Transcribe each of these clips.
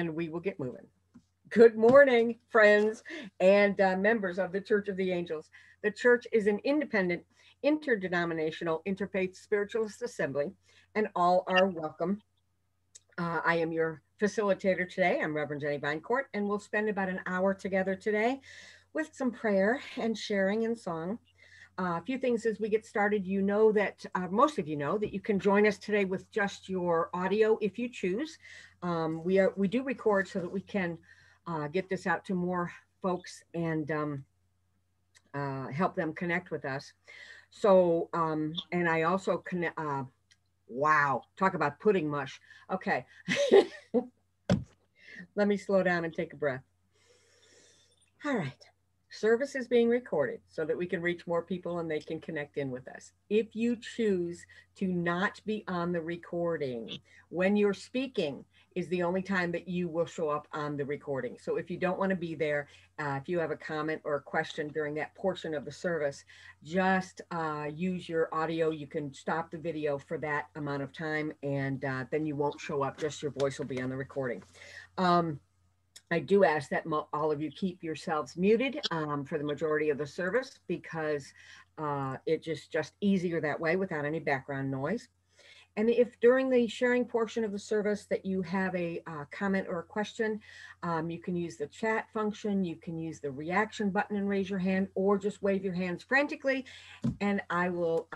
And we will get moving. Good morning, friends and members of the Church of the Angels. The church is an independent, interdenominational, interfaith spiritualist assembly, and all are welcome. I am your facilitator today. I'm Reverend Jenni Vinecourt, and we'll spend about an hour together today with some prayer and sharing and song. A few things as we get started. You know that most of you know that you can join us today with just your audio if you choose. We do record so that we can get this out to more folks and help them connect with us. So and I also connect. Wow, talk about pudding mush. Okay, let me slow down and take a breath. All right. Service is being recorded so that we can reach more people and they can connect in with us. If you choose to not be on the recording, when you're speaking is the only time that you will show up on the recording. So if you don't want to be there, if you have a comment or a question during that portion of the service, just use your audio. You can stop the video for that amount of time and then you won't show up. Just your voice will be on the recording. I do ask that all of you keep yourselves muted for the majority of the service because it's just easier that way without any background noise. And if during the sharing portion of the service that you have a comment or a question, you can use the chat function, you can use the reaction button and raise your hand, or just wave your hands frantically, and I will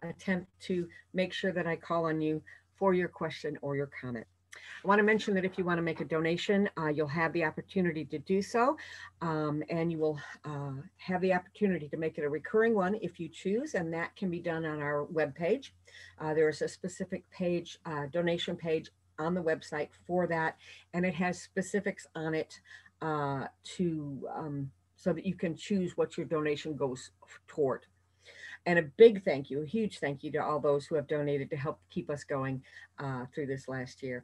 attempt to make sure that I call on you for your question or your comment. I want to mention that if you want to make a donation, you'll have the opportunity to do so, and you will have the opportunity to make it a recurring one if you choose, and that can be done on our webpage. There is a specific page, donation page on the website for that, and it has specifics on it so that you can choose what your donation goes toward. And a big thank you, a huge thank you to all those who have donated to help keep us going through this last year.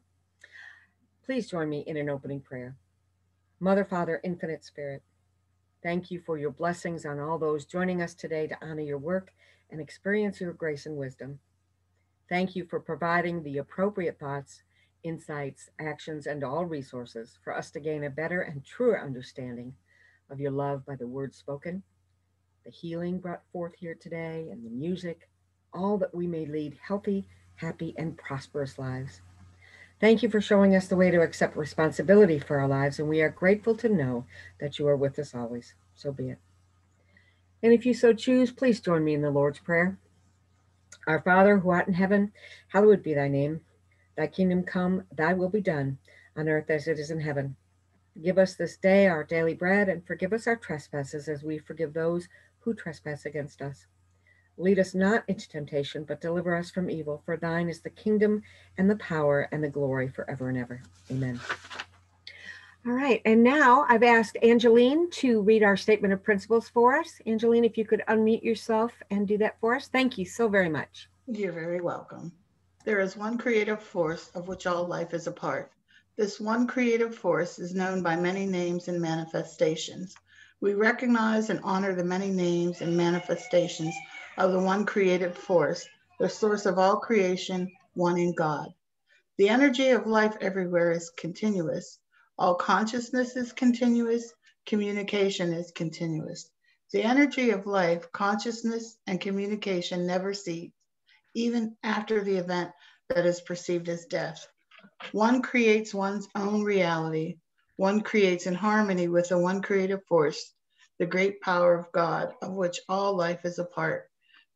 Please join me in an opening prayer. Mother, Father, Infinite Spirit, thank you for your blessings on all those joining us today to honor your work and experience your grace and wisdom. Thank you for providing the appropriate thoughts, insights, actions, and all resources for us to gain a better and truer understanding of your love by the words spoken, the healing brought forth here today, and the music, all that we may lead healthy, happy, and prosperous lives. Thank you for showing us the way to accept responsibility for our lives, and we are grateful to know that you are with us always. So be it. And if you so choose, please join me in the Lord's Prayer. Our Father, who art in heaven, hallowed be thy name. Thy kingdom come, thy will be done, on earth as it is in heaven. Give us this day our daily bread, and forgive us our trespasses as we forgive those who trespass against us. Lead us not into temptation, but deliver us from evil. For thine is the kingdom and the power and the glory forever and ever. Amen. All right. And now I've asked Angeline to read our statement of principles for us. Angeline, if you could unmute yourself and do that for us. Thank you so very much. You're very welcome. There is one creative force of which all life is a part. This one creative force is known by many names and manifestations. We recognize and honor the many names and manifestations of the one creative force, the source of all creation, one in God. The energy of life everywhere is continuous. All consciousness is continuous. Communication is continuous. The energy of life, consciousness, and communication never cease, even after the event that is perceived as death. One creates one's own reality. One creates in harmony with the one creative force, the great power of God, of which all life is a part.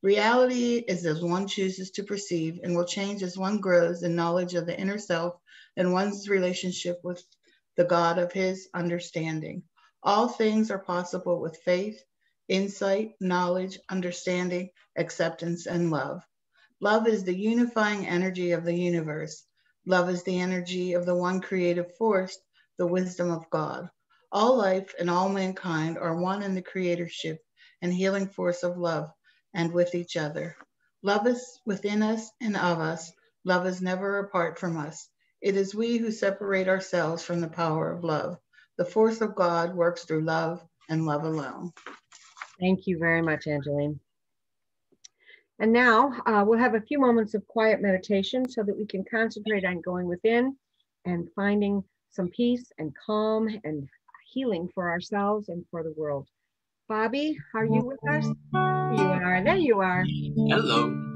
Reality is as one chooses to perceive and will change as one grows in knowledge of the inner self and one's relationship with the God of his understanding. All things are possible with faith, insight, knowledge, understanding, acceptance, and love. Love is the unifying energy of the universe. Love is the energy of the one creative force, the wisdom of God. All life and all mankind are one in the creatorship and healing force of love and with each other. Love is within us and of us. Love is never apart from us. It is we who separate ourselves from the power of love. The force of God works through love and love alone. Thank you very much, Angeline. And now we'll have a few moments of quiet meditation so that we can concentrate on going within and finding some peace and calm and healing for ourselves and for the world. Bobby, are you with us? You are. There you are. Hello.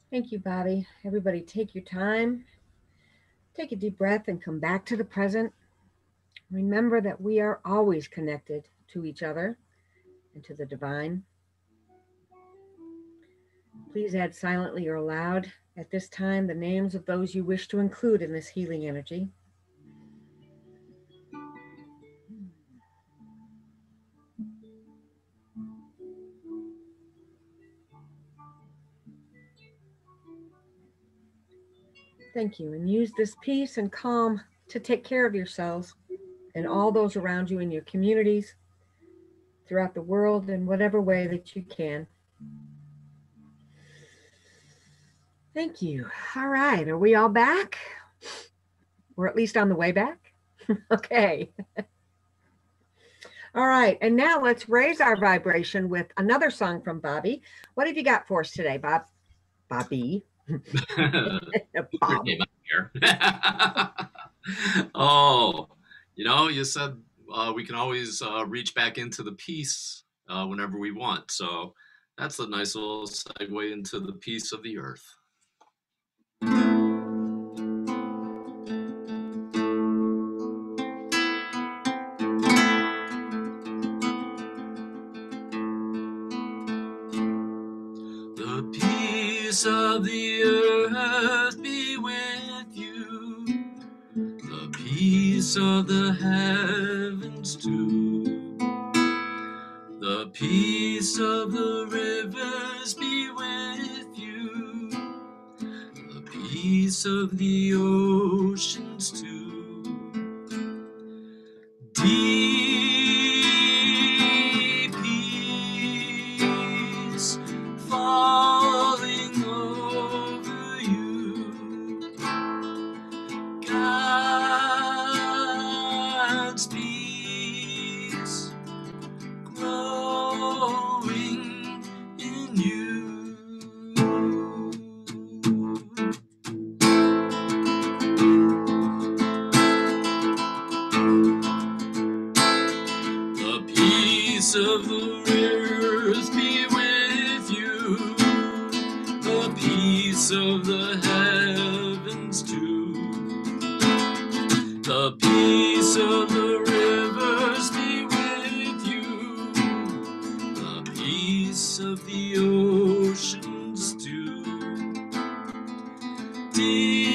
Thank you, Bobby. Everybody, take your time, take a deep breath, and come back to the present. Remember that we are always connected to each other and to the divine. Please add silently or aloud at this time the names of those you wish to include in this healing energy. Thank you. And use this peace and calm to take care of yourselves and all those around you in your communities, throughout the world, in whatever way that you can. Thank you. All right. Are we all back? Or at least on the way back? Okay. All right, and now let's raise our vibration with another song from Bobby. What have you got for us today, Bob? Bobby. Bob. Name out here. Oh, you said we can always reach back into the peace whenever we want. So that's a nice little segue into the peace of the earth. The peace of the earth be with you. The peace of the heavens too. The peace of the rivers be with you. The peace of the oceans too. Deep peace falling over you. God's peace growing in you. The peace of the earth be with you. The peace of the heavens too. The peace of the rivers be with you. The peace of the oceans too. Deep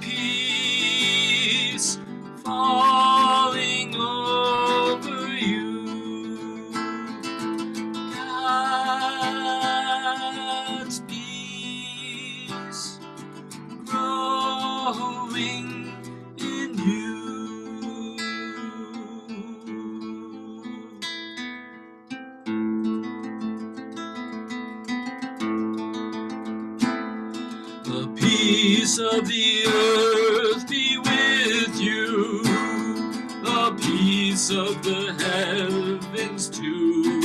peace falling over you. God's peace growing in you. The peace of the earth be with you. The peace of the heavens too.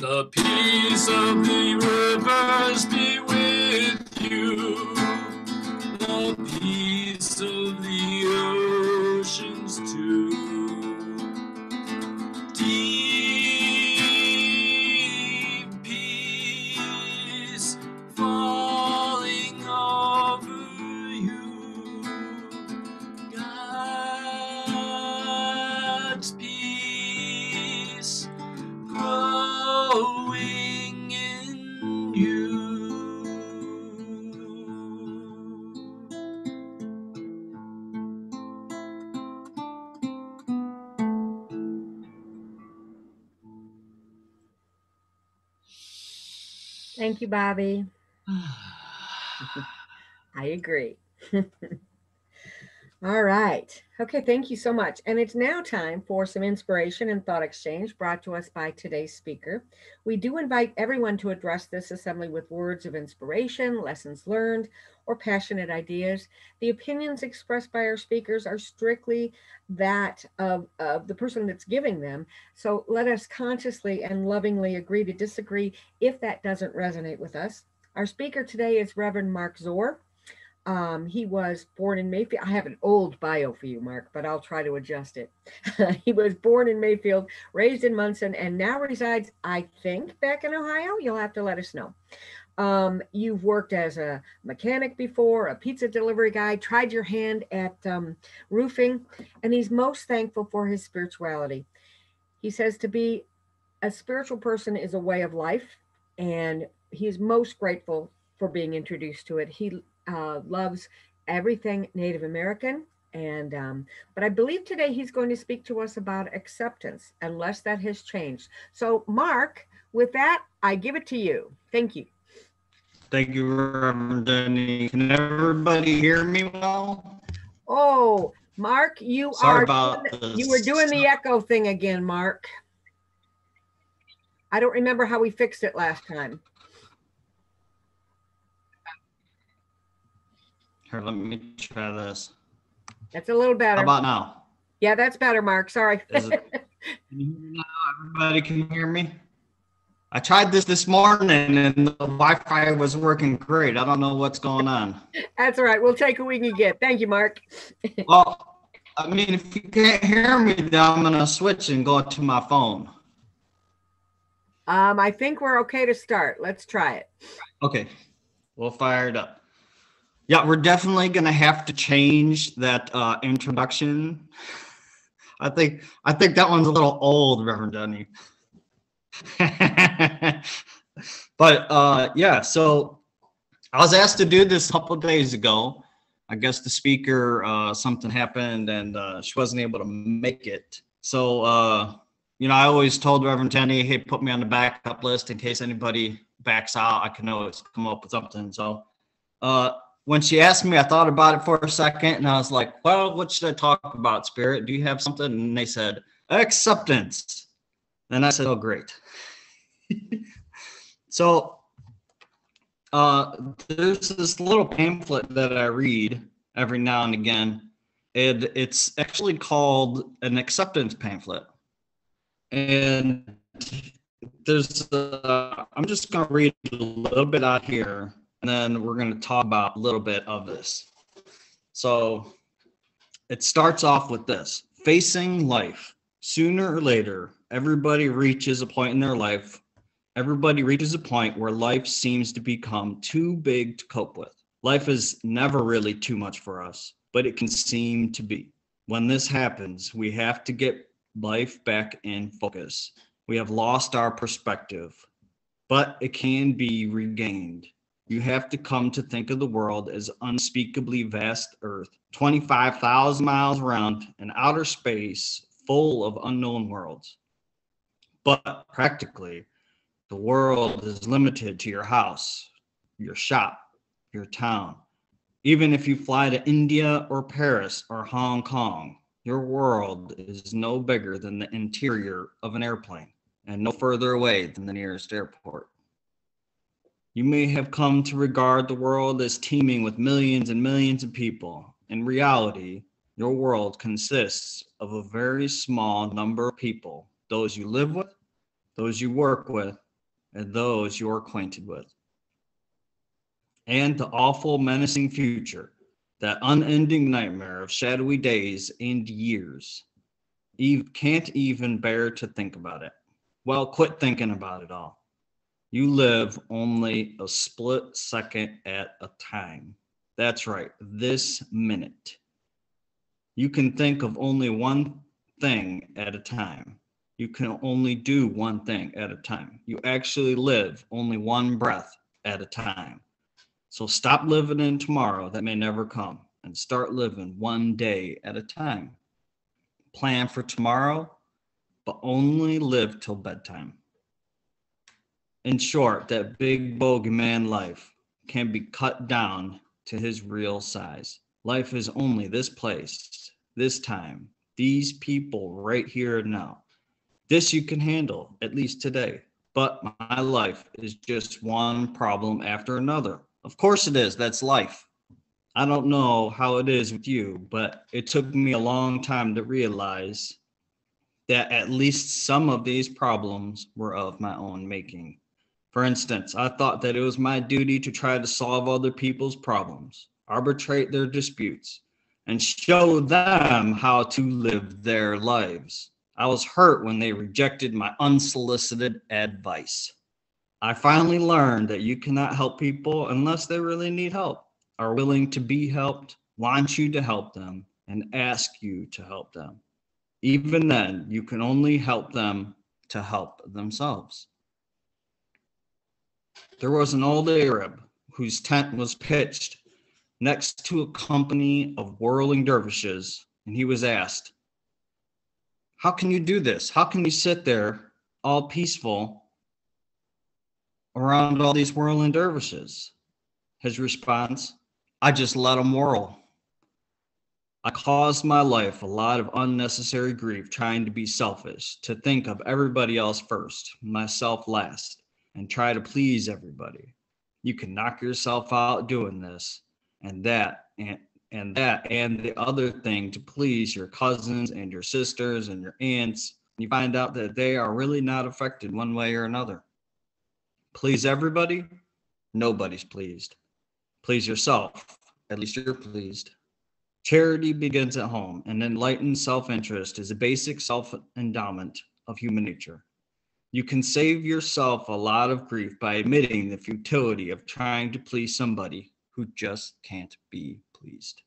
The peace of the rivers be with you. The peace of the oceans too. Deep peace falling over you. God's peace growing in you. Thank you, Bobby. I agree. All right. Okay, thank you so much. And it's now time for some inspiration and thought exchange brought to us by today's speaker. We do invite everyone to address this assembly with words of inspiration, lessons learned, or passionate ideas. The opinions expressed by our speakers are strictly that of the person that's giving them. So let us consciously and lovingly agree to disagree if that doesn't resonate with us. Our speaker today is Reverend Mark Zore. He was born in Mayfield. I have an old bio for you, Mark, but I'll try to adjust it. He was born in Mayfield, raised in Munson, and now resides, I think, back in Ohio. You'll have to let us know. You've worked as a mechanic before, a pizza delivery guy, tried your hand at roofing, and he's most thankful for his spirituality. He says to be a spiritual person is a way of life, and he's most grateful for being introduced to it. He loves everything Native American, and but I believe today he's going to speak to us about acceptance, unless that has changed. So, Mark, with that, I give it to you. Thank you. Thank you, Reverend Jenni. Can everybody hear me well? Oh, Mark, you were doing the echo thing again, Mark. I don't remember how we fixed it last time. Here, let me try this. That's a little better. How about now? Yeah, that's better, Mark. Sorry. Can you hear me now? Everybody can hear me? I tried this morning and the Wi-Fi was working great. I don't know what's going on. That's all right. We'll take what we can get. Thank you, Mark. Well, I mean, if you can't hear me, then I'm going to switch and go to my phone. I think we're okay to start. Let's try it. Okay, we'll fire it up. Yeah, we're definitely going to have to change that introduction. I think that one's a little old, Reverend Jenni. But yeah, so I was asked to do this a couple of days ago. I guess the speaker, something happened and she wasn't able to make it. So, you know, I always told Reverend Jenni, hey, put me on the backup list in case anybody backs out. I can always come up with something. So when she asked me, I thought about it for a second and I was like, well, what should I talk about, Spirit? Do you have something? And they said, acceptance. And I said, oh, great. So there's this little pamphlet that I read every now and again, and it's actually called an acceptance pamphlet. And there's, I'm just going to read a little bit out here, and then we're going to talk about a little bit of this. So it starts off with this: facing life. Sooner or later, everybody reaches a point in their life. Everybody reaches a point where life seems to become too big to cope with. Life is never really too much for us, but it can seem to be. When this happens, we have to get life back in focus. We have lost our perspective, but it can be regained. You have to come to think of the world as unspeakably vast earth, 25,000 miles around, an outer space full of unknown worlds. But practically, the world is limited to your house, your shop, your town. Even if you fly to India or Paris or Hong Kong, your world is no bigger than the interior of an airplane and no further away than the nearest airport. You may have come to regard the world as teeming with millions and millions of people. In reality, your world consists of a very small number of people, those you live with, those you work with, and those you're acquainted with. And the awful, menacing future, that unending nightmare of shadowy days and years. Eve can't even bear to think about it. Well, quit thinking about it all. You live only a split second at a time. That's right, this minute. You can think of only one thing at a time. You can only do one thing at a time. You actually live only one breath at a time. So stop living in tomorrow that may never come and start living one day at a time. Plan for tomorrow, but only live till bedtime. In short, that big bogeyman life can be cut down to his real size. Life is only this place, this time, these people right here and now. This you can handle, at least today. But my life is just one problem after another. Of course it is. That's life. I don't know how it is with you, but it took me a long time to realize that at least some of these problems were of my own making. For instance, I thought that it was my duty to try to solve other people's problems, arbitrate their disputes, and show them how to live their lives. I was hurt when they rejected my unsolicited advice. I finally learned that you cannot help people unless they really need help, are willing to be helped, want you to help them, and ask you to help them. Even then, you can only help them to help themselves. There was an old Arab whose tent was pitched next to a company of whirling dervishes, and he was asked, how can you do this? How can you sit there all peaceful around all these whirling dervishes? His response, I just let them whirl. I caused my life a lot of unnecessary grief trying to be selfish, to think of everybody else first, myself last, and try to please everybody. You can knock yourself out doing this and that, and and that and the other thing to please your cousins and your sisters and your aunts. You find out that they are really not affected one way or another. Please everybody? Nobody's pleased. Please yourself. At least you're pleased. Charity begins at home, and enlightened self-interest is a basic self-endowment of human nature. You can save yourself a lot of grief by admitting the futility of trying to please somebody who just can't be pleased.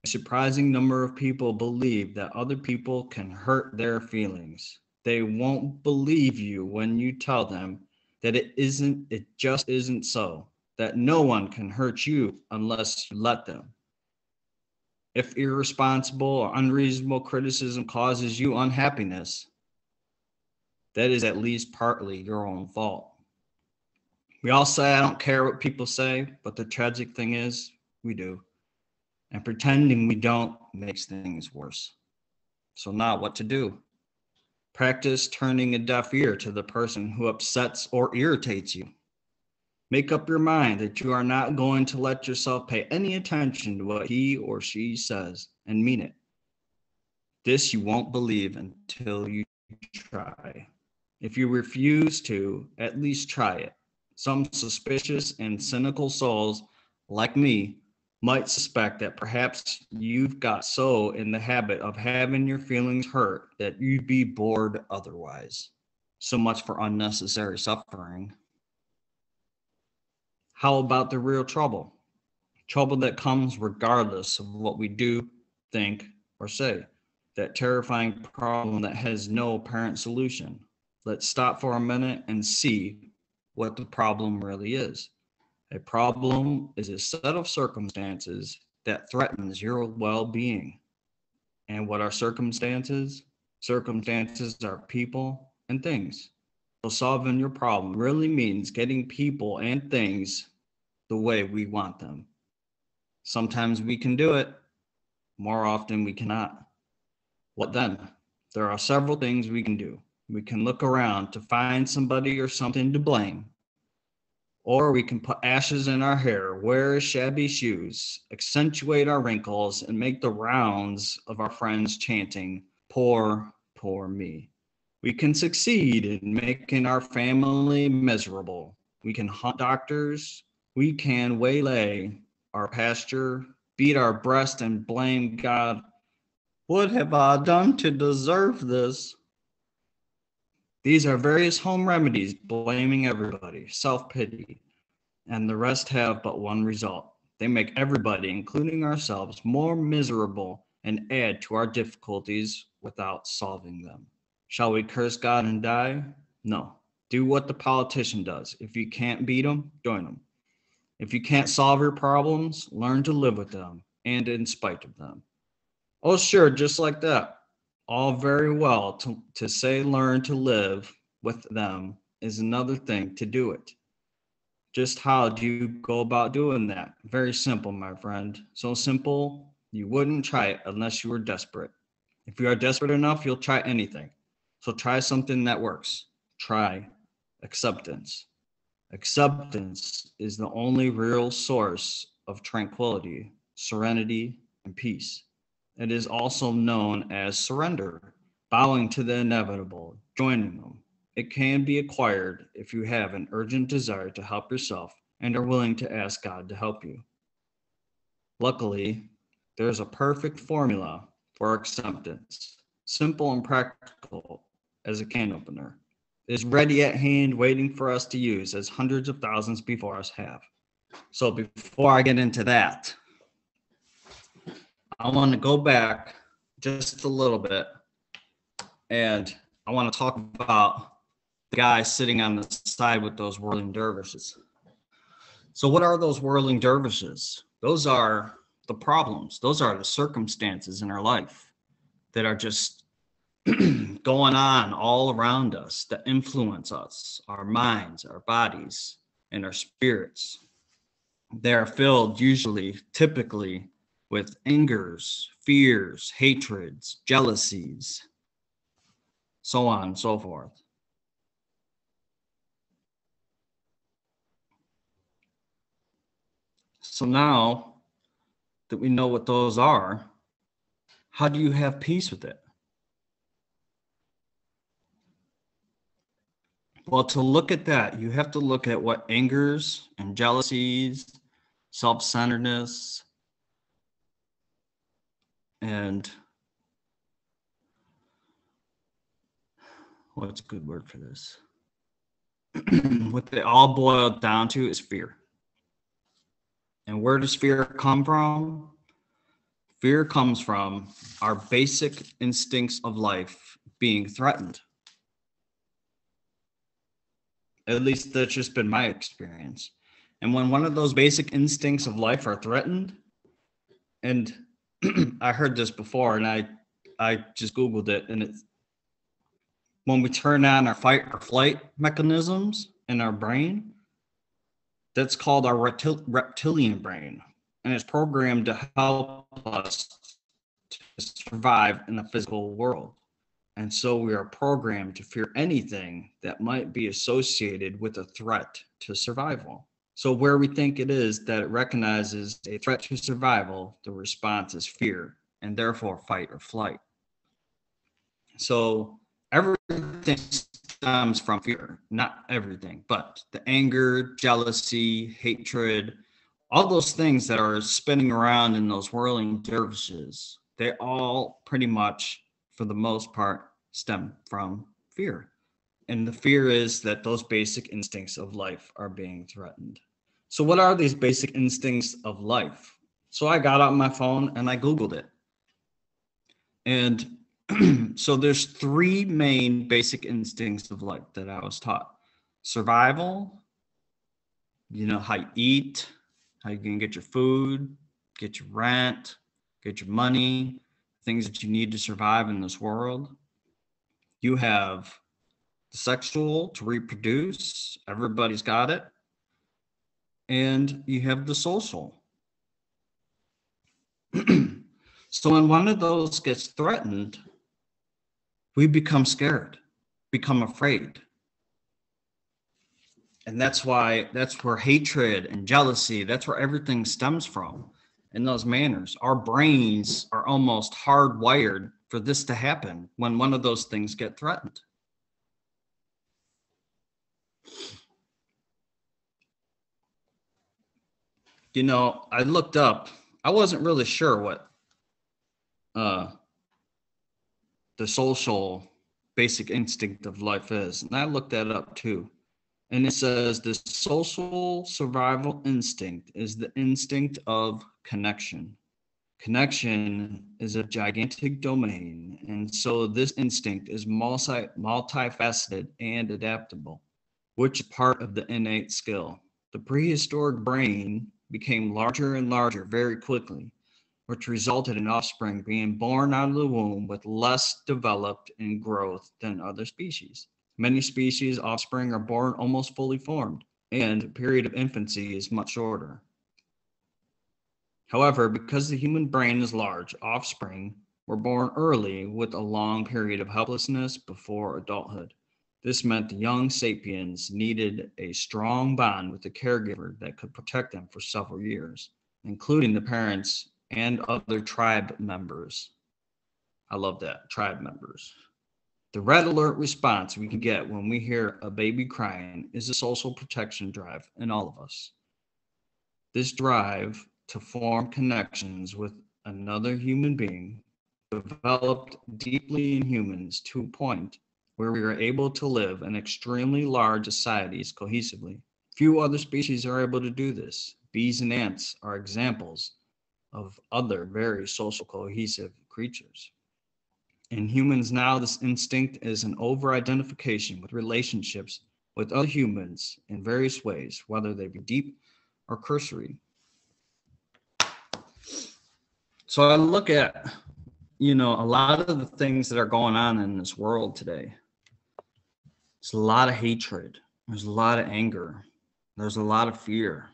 A surprising number of people believe that other people can hurt their feelings. They won't believe you when you tell them that it just isn't so, that no one can hurt you unless you let them. If irresponsible or unreasonable criticism causes you unhappiness, that is at least partly your own fault. We all say, I don't care what people say, but the tragic thing is, we do. And pretending we don't makes things worse. So now what to do? Practice turning a deaf ear to the person who upsets or irritates you. Make up your mind that you are not going to let yourself pay any attention to what he or she says, and mean it. This you won't believe until you try. If you refuse to, at least try it. Some suspicious and cynical souls, like me, might suspect that perhaps you've got so in the habit of having your feelings hurt that you'd be bored otherwise. So much for unnecessary suffering. How about the real trouble? Trouble that comes regardless of what we do, think, or say. That terrifying problem that has no apparent solution. Let's stop for a minute and see what the problem really is. A problem is a set of circumstances that threatens your well-being. And what are circumstances? Circumstances are people and things. So solving your problem really means getting people and things the way we want them. Sometimes we can do it. More often we cannot. What then? There are several things we can do. We can look around to find somebody or something to blame. Or we can put ashes in our hair, wear shabby shoes, accentuate our wrinkles, and make the rounds of our friends chanting, poor, poor me. We can succeed in making our family miserable. We can hunt doctors. We can waylay our pasture, beat our breast, and blame God. What have I done to deserve this? These are various home remedies, blaming everybody, self-pity, and the rest have but one result. They make everybody, including ourselves, more miserable and add to our difficulties without solving them. Shall we curse God and die? No. Do what the politician does. If you can't beat them, join them. If you can't solve your problems, learn to live with them and in spite of them. Oh, sure, just like that. All very well to say learn to live with them is another thing to do it. Just how do you go about doing that? Very simple, my friend. So simple, you wouldn't try it unless you were desperate. If you are desperate enough, you'll try anything. So try something that works. Try acceptance. Acceptance is the only real source of tranquility, serenity, and peace. It is also known as surrender, bowing to the inevitable, joining them. It can be acquired if you have an urgent desire to help yourself and are willing to ask God to help you. Luckily, there's a perfect formula for acceptance, simple and practical as a can opener. It is ready at hand, waiting for us to use, as hundreds of thousands before us have. So before I get into that, I want to go back just a little bit, and I want to talk about the guy sitting on the side with those whirling dervishes. So what are those whirling dervishes? Those are the problems. Those are the circumstances in our life that are just going on all around us that influence us, our minds, our bodies, and our spirits. They are filled typically, with angers, fears, hatreds, jealousies, so on and so forth. So now that we know what those are, how do you have peace with it? Well, to look at that, you have to look at what angers and jealousies, self-centeredness, and what's a good word for this? What they all boil down to is fear. And where does fear come from? Fear comes from our basic instincts of life being threatened. At least that's just been my experience. And when one of those basic instincts of life are threatened, and I heard this before and I just Googled it, and it's when we turn on our fight or flight mechanisms in our brain, that's called our reptilian brain. And it's programmed to help us to survive in the physical world. And so we are programmed to fear anything that might be associated with a threat to survival. So where we think it is that it recognizes a threat to survival, the response is fear, and therefore fight or flight. So everything stems from fear, not everything, but the anger, jealousy, hatred, all those things that are spinning around in those whirling dervishes, they all pretty much, for the most part, stem from fear. And the fear is that those basic instincts of life are being threatened. So what are these basic instincts of life? So I got out my phone and I Googled it. And so there's three main basic instincts of life that I was taught. Survival, how you eat, how you can get your food, get your rent, get your money, things that you need to survive in this world. You have the sexual to reproduce, everybody's got it. And you have the social. So when one of those gets threatened, we become scared, become afraid. And that's where hatred and jealousy, that's where everything stems from in those manners. Our brains are almost hardwired for this to happen when one of those things get threatened. I looked up, I wasn't really sure what the social basic instinct of life is. And I looked that up too. And it says the social survival instinct is the instinct of connection. Connection is a gigantic domain. And so this instinct is multifaceted and adaptable, which is part of the innate skill. The prehistoric brain became larger and larger very quickly, which resulted in offspring being born out of the womb with less developed in growth than other species. Many species' offspring are born almost fully formed, and the period of infancy is much shorter. However, because the human brain is large, offspring were born early with a long period of helplessness before adulthood. This meant the young sapiens needed a strong bond with the caregiver that could protect them for several years, including the parents and other tribe members. I love that, tribe members. The red alert response we can get when we hear a baby crying is a social protection drive in all of us. This drive to form connections with another human being developed deeply in humans to a point where we are able to live in extremely large societies cohesively. Few other species are able to do this. Bees and ants are examples of other very social cohesive creatures. In humans now, this instinct is an over-identification with relationships with other humans in various ways, whether they be deep or cursory. So I look at, a lot of the things that are going on in this world today. There's a lot of hatred. There's a lot of anger. There's a lot of fear.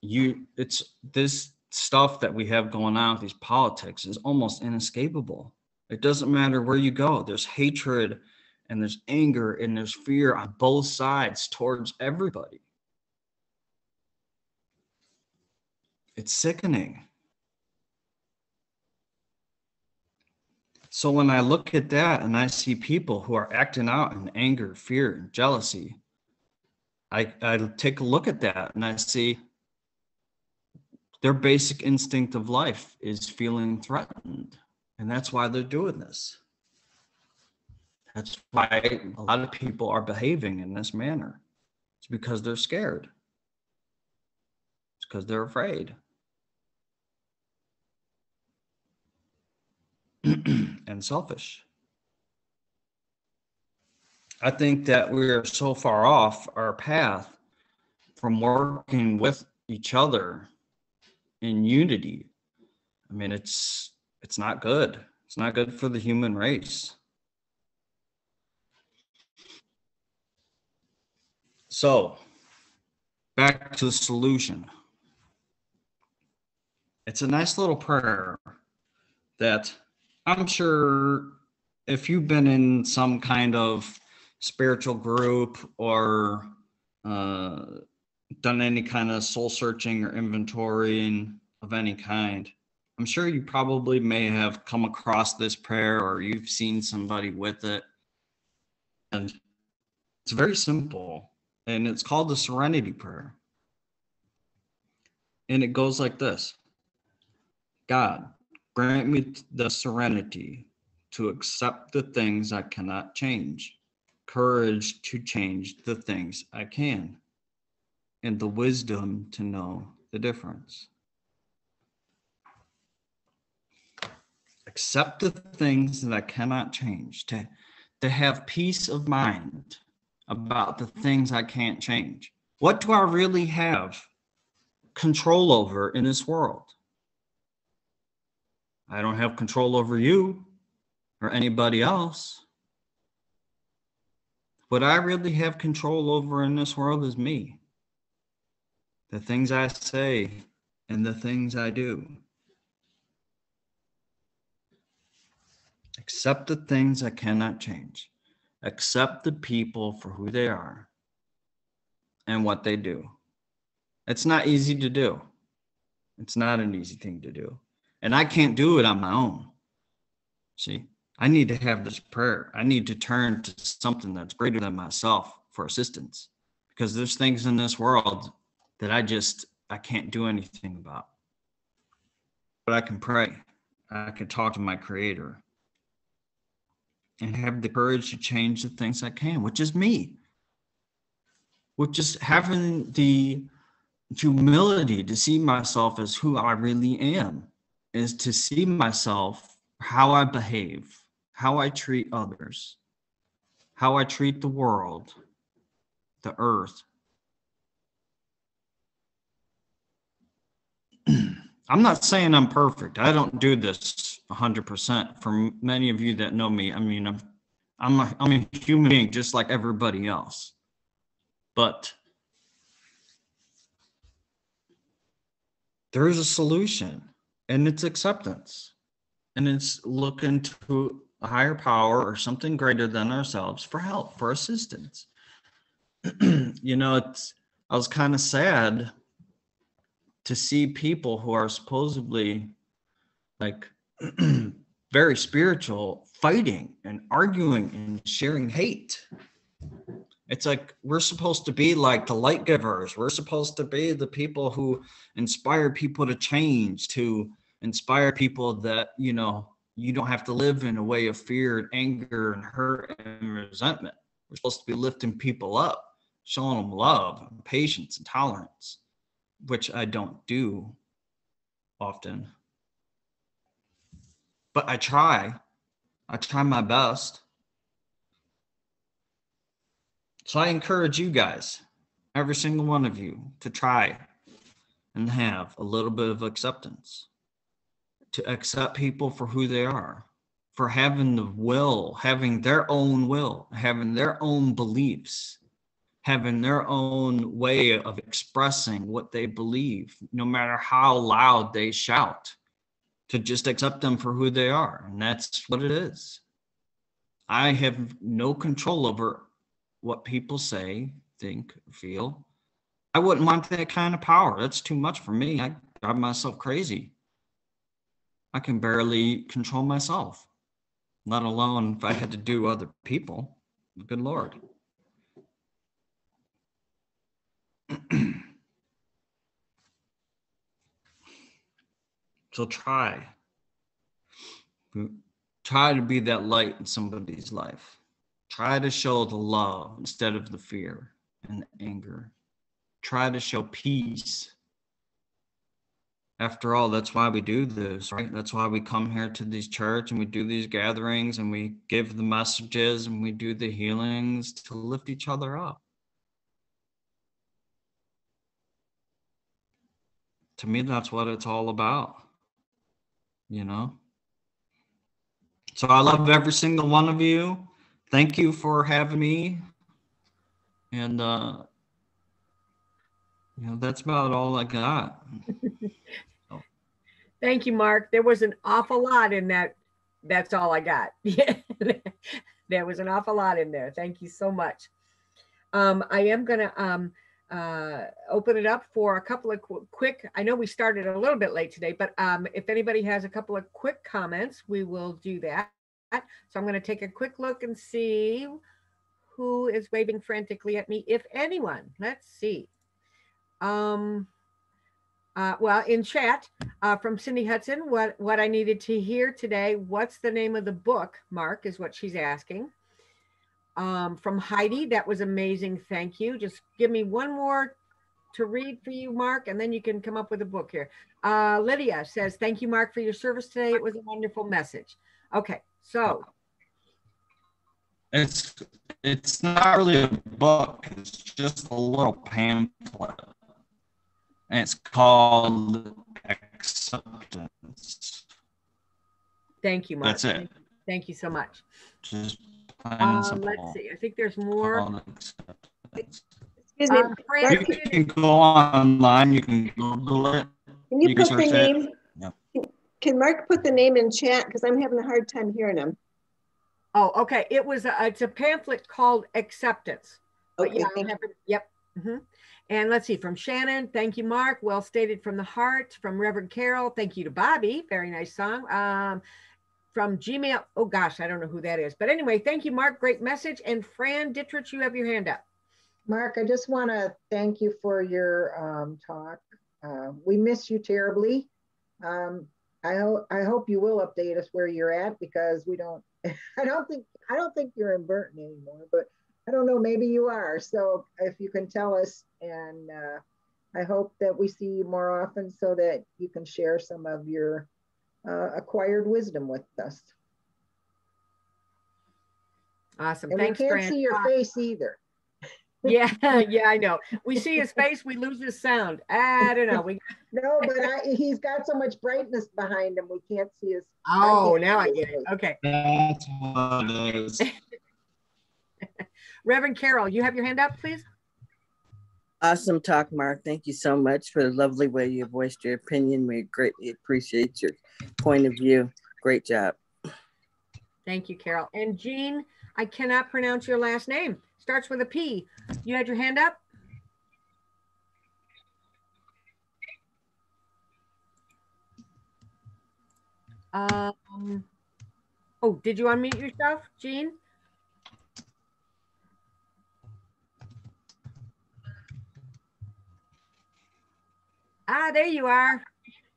It's this stuff that we have going on with these politics is almost inescapable. It doesn't matter where you go. There's hatred and there's anger and there's fear on both sides towards everybody. It's sickening. So when I look at that and I see people who are acting out in anger, fear, and jealousy, I take a look at that and I see their basic instinct of life is feeling threatened. And that's why they're doing this. That's why a lot of people are behaving in this manner. It's because they're scared. It's because they're afraid. And selfish. I think that we are so far off our path from working with each other in unity. I mean, it's not good. It's not good for the human race. So, back to the solution. It's a nice little prayer that I'm sure if you've been in some kind of spiritual group or done any kind of soul searching or inventorying of any kind, I'm sure you probably may have come across this prayer or you've seen somebody with it. And it's very simple, and it's called the Serenity Prayer. And it goes like this: God, grant me the serenity to accept the things I cannot change, courage to change the things I can, and the wisdom to know the difference. Accept the things that I cannot change, to have peace of mind about the things I can't change. What do I really have control over in this world? I don't have control over you or anybody else. What I really have control over in this world is me. The things I say and the things I do. Accept the things I cannot change. Accept the people for who they are and what they do. It's not easy to do. It's not an easy thing to do. And I can't do it on my own. See, I need to have this prayer. I need to turn to something that's greater than myself for assistance, because there's things in this world that I can't do anything about. But I can pray. I can talk to my Creator and have the courage to change the things I can, which is me. Which is having the humility to see myself as who I really am, is to see myself, how I behave, how I treat others, how I treat the world, the earth. I'm not saying I'm perfect. I don't do this 100%. For many of you that know me, I mean, I'm a human being just like everybody else. But there is a solution, and it's acceptance. And it's looking to a higher power or something greater than ourselves for help, for assistance. You know, I was kind of sad to see people who are supposedly like very spiritual fighting and arguing and sharing hate. It's like we're supposed to be like the light givers. We're supposed to be the people who inspire people to change, to inspire people that, you know, you don't have to live in a way of fear and anger and hurt and resentment. We're supposed to be lifting people up, showing them love and patience and tolerance, which I don't do often. But I try my best. So I encourage you guys, every single one of you, to try and have a little bit of acceptance, to accept people for who they are, for having the will, having their own will, having their own beliefs, having their own way of expressing what they believe, no matter how loud they shout, to just accept them for who they are. And that's what it is. I have no control over what people say, think, feel. I wouldn't want that kind of power. That's too much for me. I drive myself crazy. I can barely control myself. let alone if I had to do other people. Good Lord. So try to be that light in somebody's life. Try to show the love instead of the fear and the anger. Try to show peace. After all, that's why we do this, right? That's why we come here to these church and we do these gatherings and we give the messages and we do the healings to lift each other up. To me, that's what it's all about, you know? So I love every single one of you. Thank you for having me. And, that's about all I got. Thank you, Mark. There was an awful lot in that. That's all I got. Yeah, there was an awful lot in there. Thank you so much. I am going to open it up for a couple of quick, I know we started a little bit late today, but if anybody has a couple of quick comments, we will do that. So I'm going to take a quick look and see who is waving frantically at me, if anyone. Let's see. Well, in chat from Cindy Hudson, what I needed to hear today, what's the name of the book, Mark, is what she's asking. From Heidi, that was amazing. Thank you. Just give me one more to read for you, Mark, and then you can come up with a book here. Lydia says, thank you, Mark, for your service today. It was a wonderful message. Okay, so. It's not really a book. It's just a little pamphlet. And it's called Acceptance. Thank you, Mark. That's it. Thank you so much. Just plain and simple. Let's see. I think there's more. Excuse me. You can go online. You can Google it. Can you put the name? Yeah. Can Mark put the name in chat? Because I'm having a hard time hearing him. Oh, okay. It's a pamphlet called Acceptance. But Okay, yeah, yep. Mm-hmm. And let's see, from Shannon, thank you, Mark. Well stated from the heart. From Reverend Carol, thank you to Bobby. Very nice song. From Gmail, oh gosh, I don't know who that is. But anyway, thank you, Mark. Great message. And Fran Dittrich, you have your hand up. Mark, I just want to thank you for your talk. We miss you terribly. I hope you will update us where you're at, because we don't. I don't think you're in Burton anymore, but I don't know. Maybe you are. So if you can tell us, and I hope that we see you more often so that you can share some of your acquired wisdom with us. Awesome. And Thanks, we can't Fran. see your face either. Yeah, yeah, I know. We see his face, we lose his sound. I don't know. No, but he's got so much brightness behind him, we can't see his. Oh, now I get it. Okay. That's what it is. Reverend Carol, you have your hand up, please. Awesome talk, Mark. Thank you so much for the lovely way you voiced your opinion. We greatly appreciate your point of view. Great job. Thank you, Carol. And Jean, I cannot pronounce your last name. Starts with a P. You had your hand up? Oh, did you unmute yourself, Jean? Ah, there you are.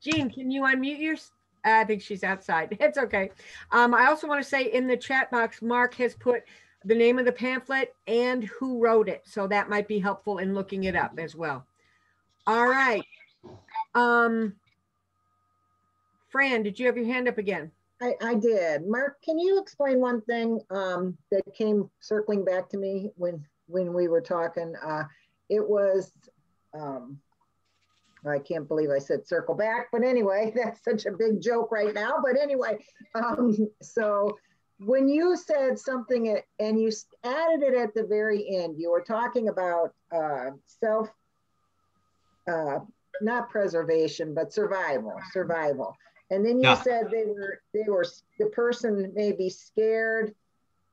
Jean, can you unmute yourself? I think she's outside. It's okay. I also want to say in the chat box, Mark has put the name of the pamphlet and who wrote it. So that might be helpful in looking it up as well. All right. Fran, did you have your hand up again? I did. Mark, can you explain one thing that came circling back to me when we were talking? It was, I can't believe I said circle back, but anyway, that's such a big joke right now. But anyway, so when you said something and you added it at the very end, you were talking about not preservation, but survival. And then you said they were the person may be scared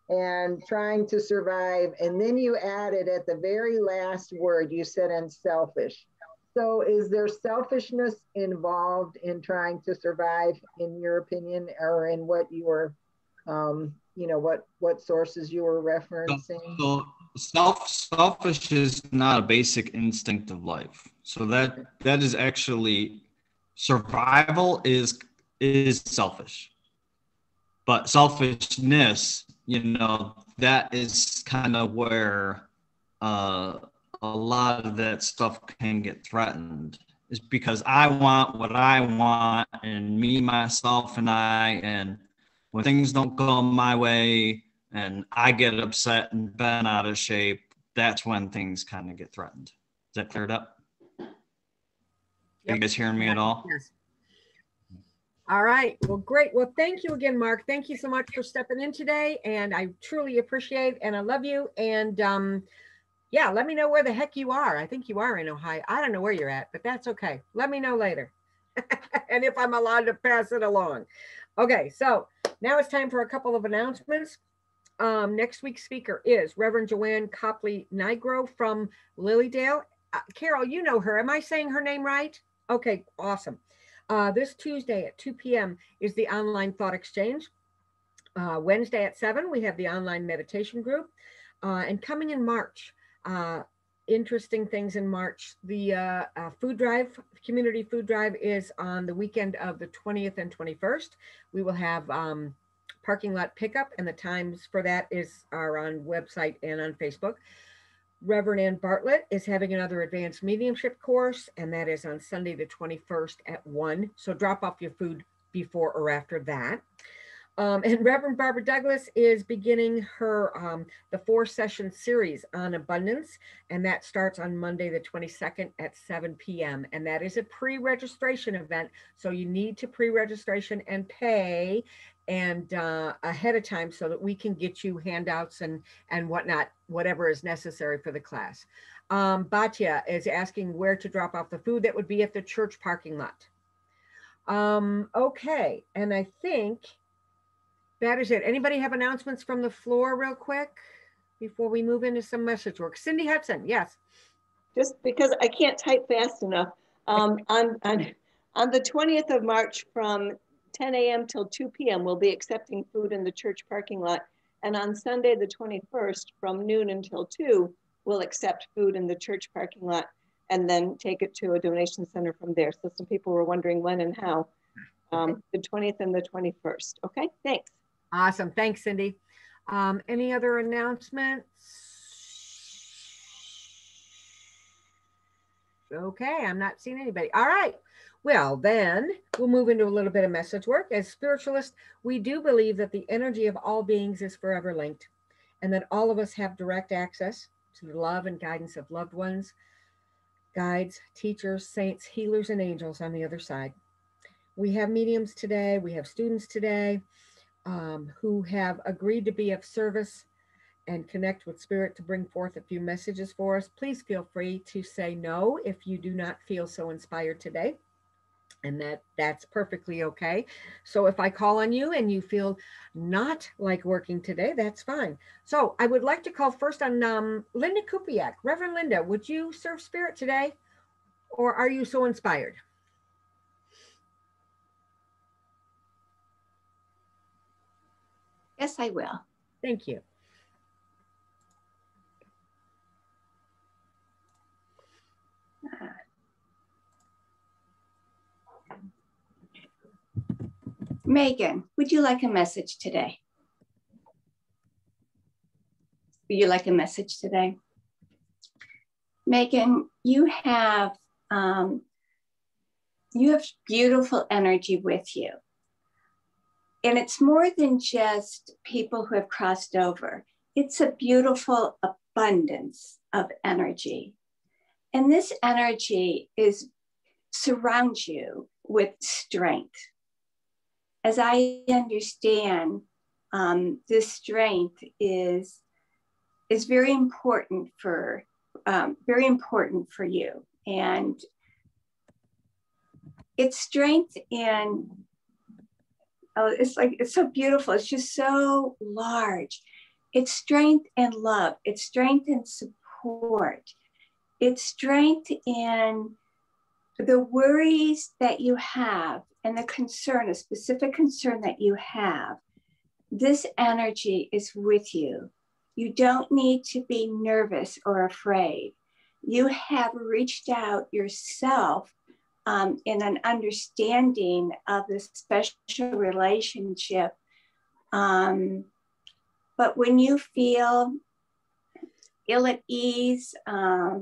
and trying to survive. And then you added at the very last word, you said unselfish. So is there selfishness involved in trying to survive, in your opinion, or in what you were You know, what sources you were referencing? So selfish is not a basic instinct of life. So that is actually survival is selfish. But selfishness, you know, that is kind of where a lot of that stuff can get threatened. Is because I want what I want, and me, myself, and I, and when things don't go my way and I get upset and bent out of shape, that's when things kind of get threatened. Is that cleared up? Are you guys hearing me at all? Yes. All right. Well, great. Well, thank you again, Mark. Thank you so much for stepping in today. And I truly appreciate and I love you. And yeah, let me know where the heck you are. I think you are in Ohio. I don't know where you're at, but that's okay. Let me know later. And if I'm allowed to pass it along. Okay, so now it's time for a couple of announcements. Next week's speaker is Reverend Joanne Copley-Nigro from Lilydale. Carol, you know her. Am I saying her name right? Okay, awesome. This Tuesday at 2 p.m. is the online thought exchange. Wednesday at 7, we have the online meditation group. And coming in March, interesting things in March, the food drive, community food drive is on the weekend of the 20th and 21st. We will have parking lot pickup, and the times for that are on website and on Facebook. Reverend Ann Bartlett is having another advanced mediumship course, and that is on Sunday the 21st at 1. So drop off your food before or after that. And Reverend Barbara Douglas is beginning her the 4-session series on abundance, and that starts on Monday the 22nd at 7 p.m. And that is a pre-registration event, so you need to pre-registration and pay and ahead of time so that we can get you handouts and whatnot, whatever is necessary for the class. Batya is asking where to drop off the food. That would be at the church parking lot. Okay, and I think that is it. Anybody have announcements from the floor real quick before we move into some message work? Cindy Hudson, yes. Just because I can't type fast enough. On the 20th of March from 10 a.m. till 2 p.m. we'll be accepting food in the church parking lot. And on Sunday, the 21st from noon until 2, we'll accept food in the church parking lot and then take it to a donation center from there. So some people were wondering when and how. The 20th and the 21st. Okay, thanks. Awesome. Thanks, Cindy. Any other announcements? Okay, I'm not seeing anybody. All right. Well, then we'll move into a little bit of message work. As spiritualists, we do believe that the energy of all beings is forever linked, and that all of us have direct access to the love and guidance of loved ones, guides, teachers, saints, healers, and angels on the other side. We have mediums today. We have students today who have agreed to be of service and connect with spirit to bring forth a few messages for us. Please feel free to say no if you do not feel so inspired today, and that's perfectly okay. So if I call on you and you feel not like working today, that's fine. So I would like to call first on Linda Kupiak. Reverend Linda, would you serve spirit today, or are you so inspired? Yes, I will. Thank you. Megan, would you like a message today? Would you like a message today? Megan, you have beautiful energy with you. And it's more than just people who have crossed over. It's a beautiful abundance of energy. And this energy surrounds you with strength. As I understand, this strength is very important for you. And it's strength in, it's so beautiful. It's just so large. It's strength and love. It's strength and support. It's strength in the worries that you have and the concern, a specific concern that you have. This energy is with you. You don't need to be nervous or afraid. You have reached out yourself in an understanding of this special relationship. But when you feel ill at ease, a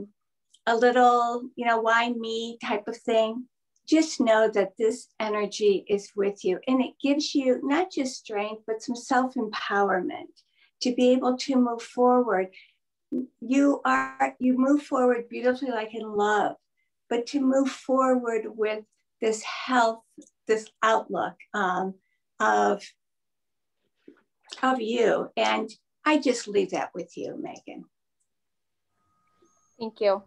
little, why me type of thing, just know that this energy is with you. And it gives you not just strength, but some self-empowerment to be able to move forward. You move forward beautifully, like in love, but to move forward with this health, this outlook of you. And I just leave that with you, Megan. Thank you.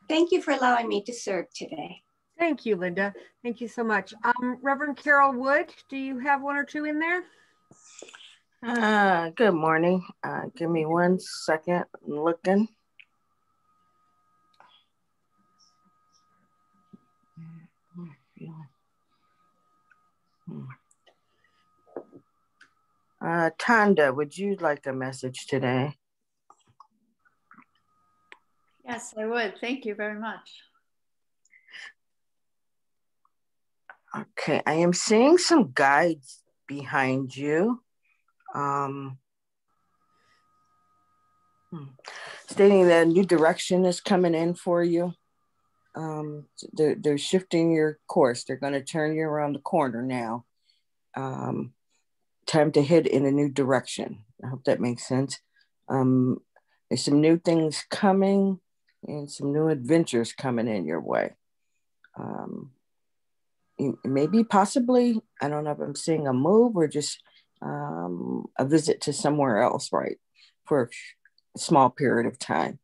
Thank you for allowing me to serve today. Thank you, Linda. Thank you so much. Reverend Carol Wood, do you have one or two in there? Good morning. Give me 1 second. I'm looking. Tanda, would you like a message today? Yes, I would. Thank you very much. Okay, I am seeing some guides behind you. Stating that a new direction is coming in for you. They're shifting your course. They're going to turn you around the corner now. Time to head in a new direction. I hope that makes sense. There's some new things coming and some new adventures coming in your way. Maybe possibly, I don't know if I'm seeing a move or just a visit to somewhere else, right? For a small period of time.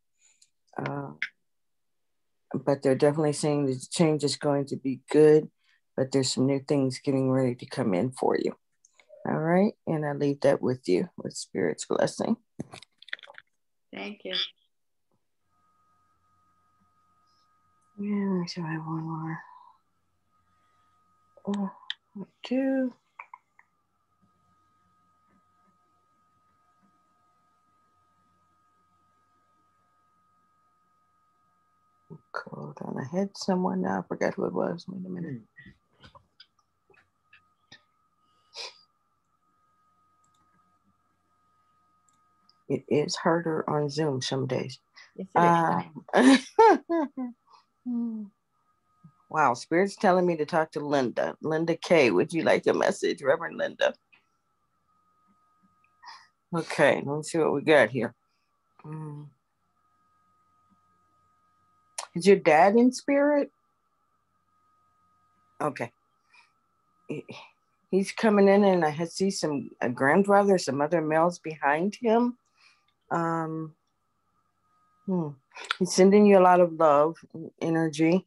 But they're definitely saying the change is going to be good, but there's some new things getting ready to come in for you. All right, and I leave that with you with Spirit's blessing. Thank you. Yeah, so I have one more. Two. Hold on, I had someone now. I forgot who it was. Wait a minute. It is harder on Zoom some days. Yes, it is. Wow, Spirit's telling me to talk to Linda. Linda K, would you like a message, Reverend Linda? Okay, let's see what we got here. Is your dad in spirit? Okay. He's coming in and I see a grandfather, some other males behind him. He's sending you a lot of love, energy.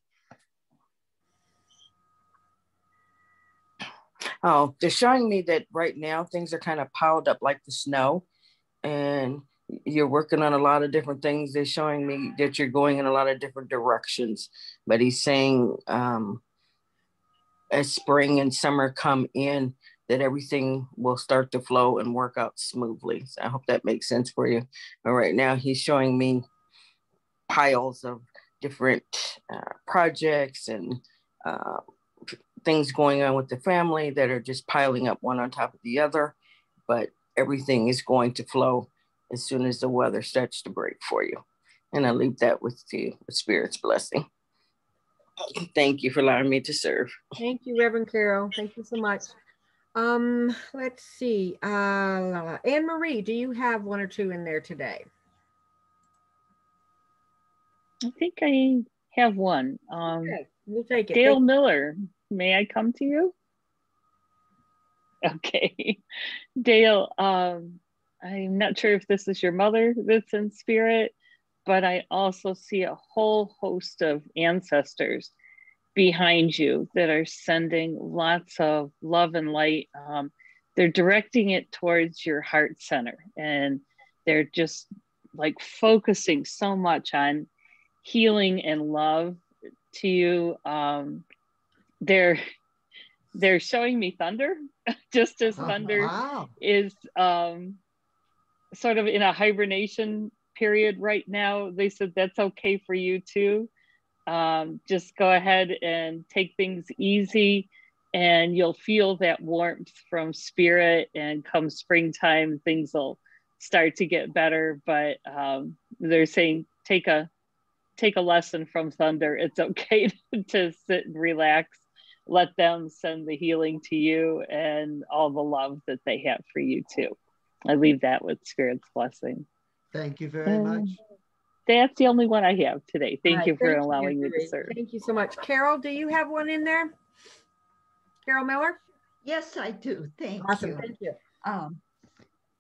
Oh, they're showing me that right now things are kind of piled up like the snow and you're working on a lot of different things. They're showing me that you're going in a lot of different directions, but he's saying as spring and summer come in, that everything will start to flow and work out smoothly. So I hope that makes sense for you. But right now he's showing me piles of different projects and things going on with the family that are just piling up one on top of the other, but everything is going to flow as soon as the weather starts to break for you. And I leave that with you, with Spirit's blessing. Thank you for allowing me to serve. Thank you, Reverend Carol. Thank you so much. Let's see. Anne Marie, do you have one or two in there today? I think I have one. Okay, we'll take it. Dale Miller, may I come to you? Okay. Dale, I'm not sure if this is your mother that's in spirit, but I also see a whole host of ancestors behind you that are sending lots of love and light. They're directing it towards your heart center, and they're just like focusing so much on healing and love to you. They're they're showing me thunder, just as thunder Wow. is sort of in a hibernation period right now. They said that's okay for you too. Just go ahead and take things easy, and you'll feel that warmth from spirit, and come springtime things will start to get better. But they're saying take a lesson from thunder. It's okay to sit and relax, let them send the healing to you and all the love that they have for you too. I leave that with Spirit's blessing. Thank you very much. That's the only one I have today. Thank Right, you for thank you, allowing me to Zore. serve. Thank you so much. Carol, do you have one in there? Carol Miller? Yes, I do. Thank Awesome, you. thank you.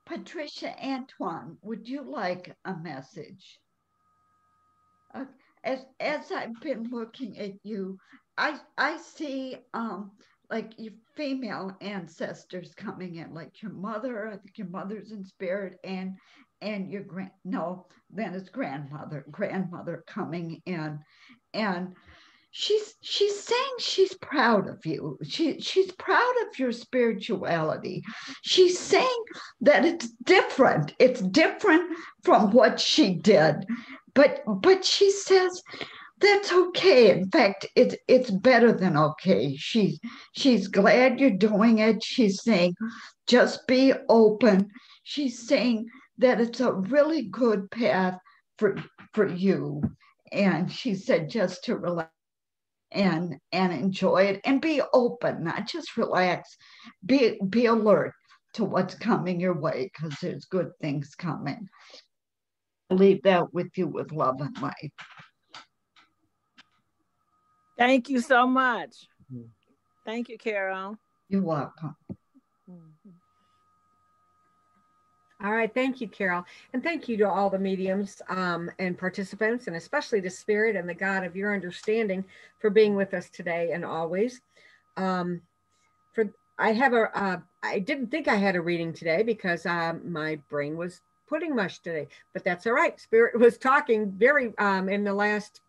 Patricia Antoine, would you like a message? As I've been looking at you, I see like your female ancestors coming in, like your mother. I think your mother's in spirit, and your then it's grandmother coming in, and she's saying she's proud of you. She's proud of your spirituality. She's saying that it's different. It's different from what she did, but she says that's okay. In fact, it's better than okay. She's glad you're doing it. She's saying just be open. She's saying that it's a really good path for you. And she said just to relax and enjoy it and be open, not just relax. Be alert to what's coming your way, because there's good things coming. I'll leave that with you with love and light. Thank you so much. Thank you, Carol. You're welcome. All right, thank you, Carol. And thank you to all the mediums and participants, and especially the Spirit and the God of your understanding for being with us today and always. I didn't think I had a reading today because my brain was pudding mush today, but that's all right. Spirit was talking very in the last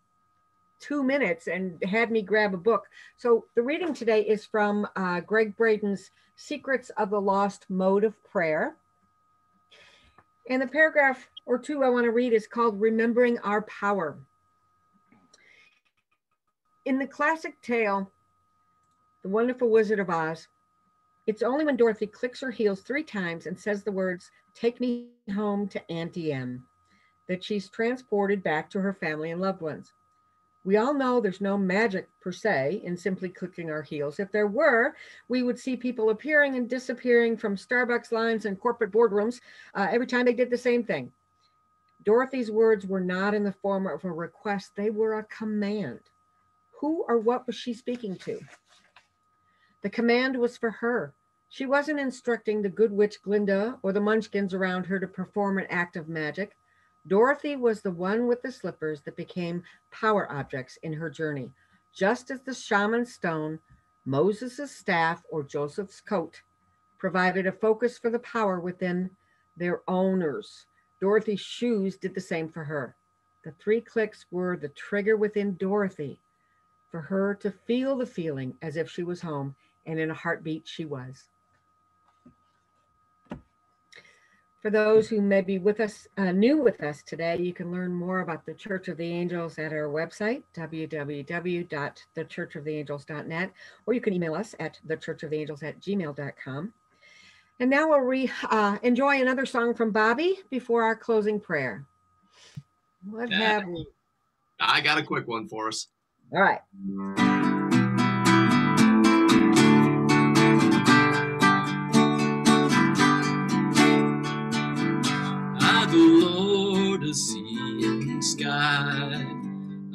2 minutes and had me grab a book. So the reading today is from Greg Braden's Secrets of the Lost Mode of Prayer. And the paragraph or two I want to read is called Remembering Our Power. In the classic tale, The Wonderful Wizard of Oz, it's only when Dorothy clicks her heels 3 times and says the words, "Take me home to Auntie Em," that she's transported back to her family and loved ones. We all know there's no magic per se in simply clicking our heels. If there were, we would see people appearing and disappearing from Starbucks lines and corporate boardrooms every time they did the same thing. Dorothy's words were not in the form of a request. They were a command. Who or what was she speaking to? The command was for her. She wasn't instructing the good witch Glinda or the munchkins around her to perform an act of magic. Dorothy was the one with the slippers that became power objects in her journey, just as the shaman's stone, Moses' staff, or Joseph's coat provided a focus for the power within their owners. Dorothy's shoes did the same for her. The 3 clicks were the trigger within Dorothy for her to feel the feeling as if she was home, and in a heartbeat she was. For those who may be with us, new with us today, you can learn more about the Church of the Angels at our website, www.thechurchoftheangels.net, or you can email us at thechurchoftheangels@gmail.com. And now we'll enjoy another song from Bobby before our closing prayer. What have we? I got a quick one for us. All right. The Lord, a sea and sky,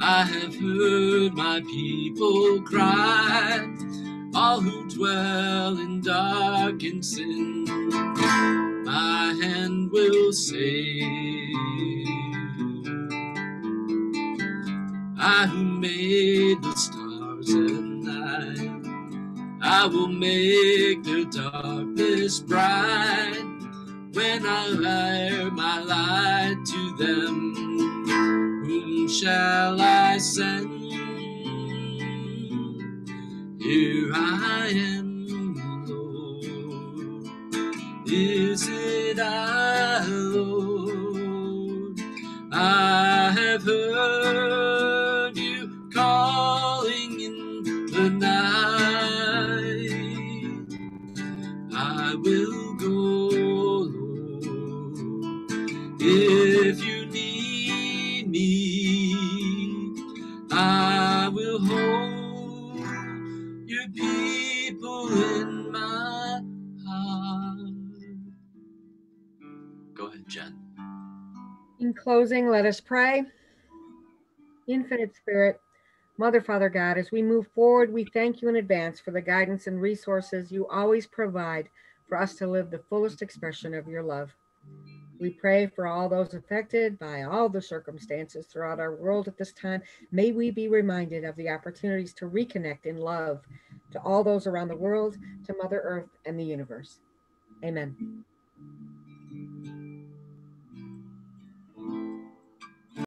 I have heard my people cry, all who dwell in dark and sin, my hand will save. I who made the stars at night, I will make their darkness bright. When I hire my light to them, whom shall I send? here I am, Lord. Is it I, Lord? I have heard you calling in the night. I will go, Lord, if you need me. I will hold your people in my heart. Go ahead, Jen. In closing, let us pray. Infinite Spirit, Mother, Father, God, as we move forward, we thank you in advance for the guidance and resources you always provide for us to live the fullest expression of your love. We pray for all those affected by all the circumstances throughout our world at this time. May we be reminded of the opportunities to reconnect in love to all those around the world, to Mother Earth and the universe. Amen.